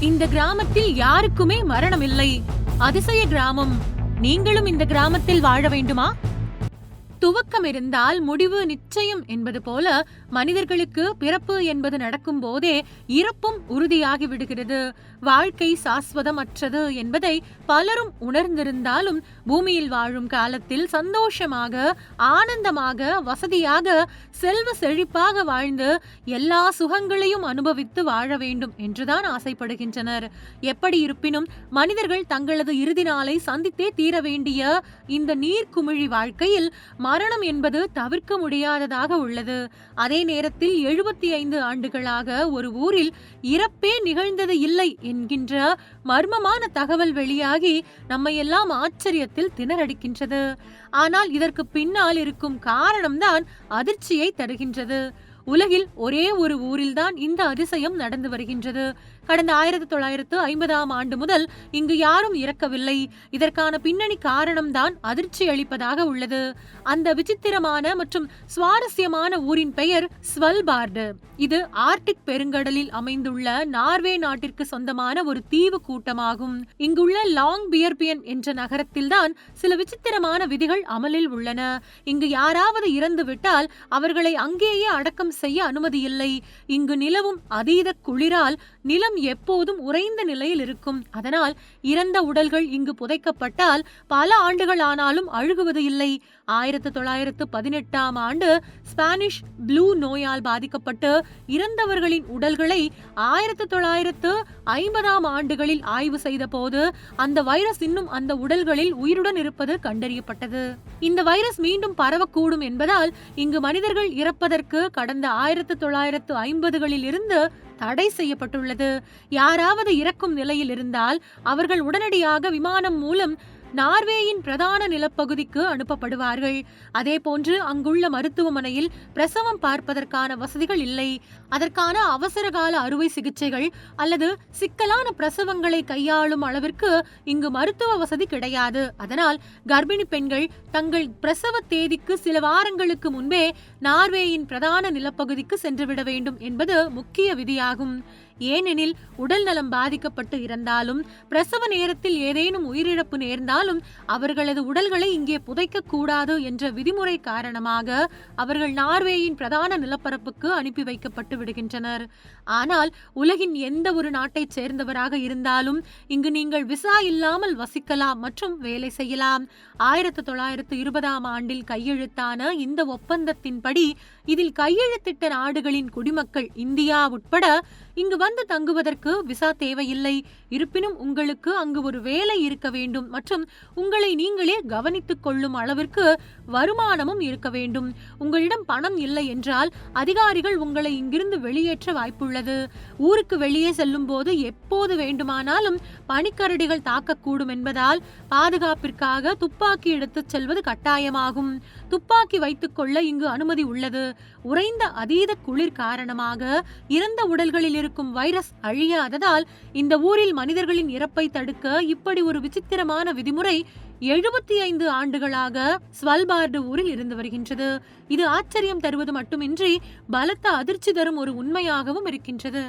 இந்த கிராமத்தில் யாருக்குமே மரணம் இல்லை. அதிசய கிராமம். நீங்களும் இந்த கிராமத்தில் வாழ வேண்டுமா? துவக்கம் இருந்தால் முடிவு நிச்சயம் என்பது போல மனிதர்களுக்கு பிறப்பு என்பது நடக்கும் போதே இறப்பும் உறுதியாகி விடுகிறது. வாழ்க்கை சாஸ்வதமற்றது என்பதை பலரும் உணர்ந்திருந்தாலும் பூமியில் வாழும் காலத்தில் சந்தோஷமாக, ஆனந்தமாக, வசதியாக, செல்வ செழிப்பாக வாழ்ந்து எல்லா சுகங்களையும் அனுபவித்து வாழ வேண்டும் என்றுதான் ஆசைப்படுகின்றனர். எப்படி இருப்பினும் மனிதர்கள் தங்களது இறுதி நாளை சந்தித்தே தீர வேண்டிய இந்த நீர்க்குமிழி வாழ்க்கையில் மரணம் என்பது தவிர்க்க முடியாததாக உள்ளது. அதே நேரத்தில் 75 ஆண்டுகளாக ஒரு ஊரில் இறப்பே நிகழ்ந்தது இல்லை என்கின்ற மர்மமான தகவல் வெளியாகி நம்மையெல்லாம் ஆச்சரியத்தில் திணறடிக்கின்றது. ஆனால் இதற்கு பின்னால் இருக்கும் காரணம்தான் அதிர்ச்சியை தருகின்றது. உலகில் ஒரே ஒரு ஊரில்தான் இந்த அதிசயம் நடந்து வருகின்றது. கடந்த 1950ஆம் ஆண்டு முதல் இங்கு யாரும் இறக்கவில்லை. இதற்கான பின்னணி காரணம்தான் அதிர்ச்சி அளிப்பதாக உள்ளது. அந்த விசித்திரமான மற்றும் சுவாரஸ்யமான ஊரின் பெயர் ஸ்வல்பார்டு. இது ஆர்டிக் பெருங்கடலில் அமைந்துள்ள நார்வே நாட்டிற்கு சொந்தமான ஒரு தீவு கூட்டமாகும். இங்குள்ள லாங் பியர்பியன் என்ற நகரத்தில்தான் சில விசித்திரமான விதிகள் அமலில் உள்ளன. இங்கு யாராவது இறந்து விட்டால் அவர்களை அங்கேயே அடக்கம் செய்ய அனுமதி இல்லை. இங்கு நிலவும் அதீத குளிரால் நிலம் எப்போதும் உறைந்த நிலையில் இருக்கும். அதனால் இறந்த உடல்கள் இங்கு புதைக்கப்பட்டால் பல ஆண்டுகள் ஆனாலும் அழுகுவது இல்லை. 1918ஆம் ஆண்டு ஸ்பானிஷ் ப்ளூ நோயால் பாதிக்கப்பட்டு இறந்தவர்களின் உடல்களை 1950ஆம் ஆண்டுகளில் ஆய்வு செய்த போது அந்த வைரஸ் இன்னும் அந்த உடல்களில் உயிருடன் இருப்பது கண்டறியப்பட்டது. இந்த வைரஸ் மீண்டும் பரவக்கூடும் என்பதால் இங்கு மனிதர்கள் இறப்பதற்கு கடந்த 1950களில் இருந்து தடை செய்யப்பட்டுள்ளது. யாராவது இறக்கும் நிலையில் இருந்தால் அவர்கள் உடனடியாக விமானம் மூலம் நார்வேயின் பிரதான நிலப்பகுதிக்கு அனுப்பப்படுவார்கள். அதே போன்று அங்குள்ள மருத்துவமனையில் பிரசவம் பார்ப்பதற்கான வசதிகள் இல்லை. அதற்கான அவசரகால அறுவை சிகிச்சைகள் அல்லது சிக்கலான பிரசவங்களை கையாளும் அளவிற்கு இங்கு மருத்துவ வசதி கிடையாது. அதனால் கர்ப்பிணி பெண்கள் தங்கள் பிரசவ தேதிக்கு சில வாரங்களுக்கு முன்பே நார்வேயின் பிரதான நிலப்பகுதிக்கு சென்றுவிட வேண்டும் என்பது முக்கிய விதியாகும். ஏனெனில் உடல் நலம் பாதிக்கப்பட்டு இறந்தாலும் பிரசவ நேரத்தில் ஏதேனும் உயிரிழப்பு நேர்ந்தாலும் அவர்களது உடல்களை இங்கே புதைக்க கூடாது என்ற விதிமுறை காரணமாக அவர்கள் நார்வேயின் பிரதான நிலப்பரப்புக்கு அனுப்பி வைக்கப்பட்டு விடுகின்றனர். ஆனால் உலகின் எந்த ஒரு நாட்டைச் சேர்ந்தவராக இருந்தாலும் இங்கு நீங்கள் விசா இல்லாமல் வசிக்கலாம் மற்றும் வேலை செய்யலாம். 1920ஆம் ஆண்டில் கையெழுத்தான இந்த ஒப்பந்தத்தின்படி இதில் கையெழுத்திட்ட நாடுகளின் குடிமக்கள் இந்தியா உட்பட இங்கு வந்து தங்குவதற்கு விசா தேவையில்லை. இருப்பினும் உங்களுக்கு அங்கு ஒரு வேலை இருக்க வேண்டும் மற்றும் உங்களை நீங்களே கவனித்துக் கொள்ளும் அளவிற்கு வருமானமும் இருக்க வேண்டும். உங்களிடம் பணம் இல்லை என்றால் அதிகாரிகள் உங்களை இங்கிருந்து வெளியேற்ற வாய்ப்புள்ளது. ஊருக்கு வெளியே செல்லும் போது எப்போது வேண்டுமானாலும் பனிக்கரடிகள் தாக்கக்கூடும் என்பதால் பாதுகாப்பிற்காக துப்பாக்கி எடுத்துச் செல்வது கட்டாயமாகும். துப்பாக்கி வைத்துக் கொள்ள இங்கு அனுமதி உள்ளது. உறைந்த அதீத குளிர் காரணமாக இறந்த உடல்களில் இருக்கும் வைரஸ் அழியாததால் இந்த ஊரில் மனிதர்களின் இறப்பை தடுக்க இப்படி ஒரு விசித்திரமான விதிமுறை 75 ஆண்டுகளாக ஸ்வல்பார்டு ஊரில் இருந்து வருகின்றது. இது ஆச்சரியம் தருவது மட்டுமின்றி பலத்த அதிர்ச்சி தரும் ஒரு உண்மையாகவும் இருக்கின்றது.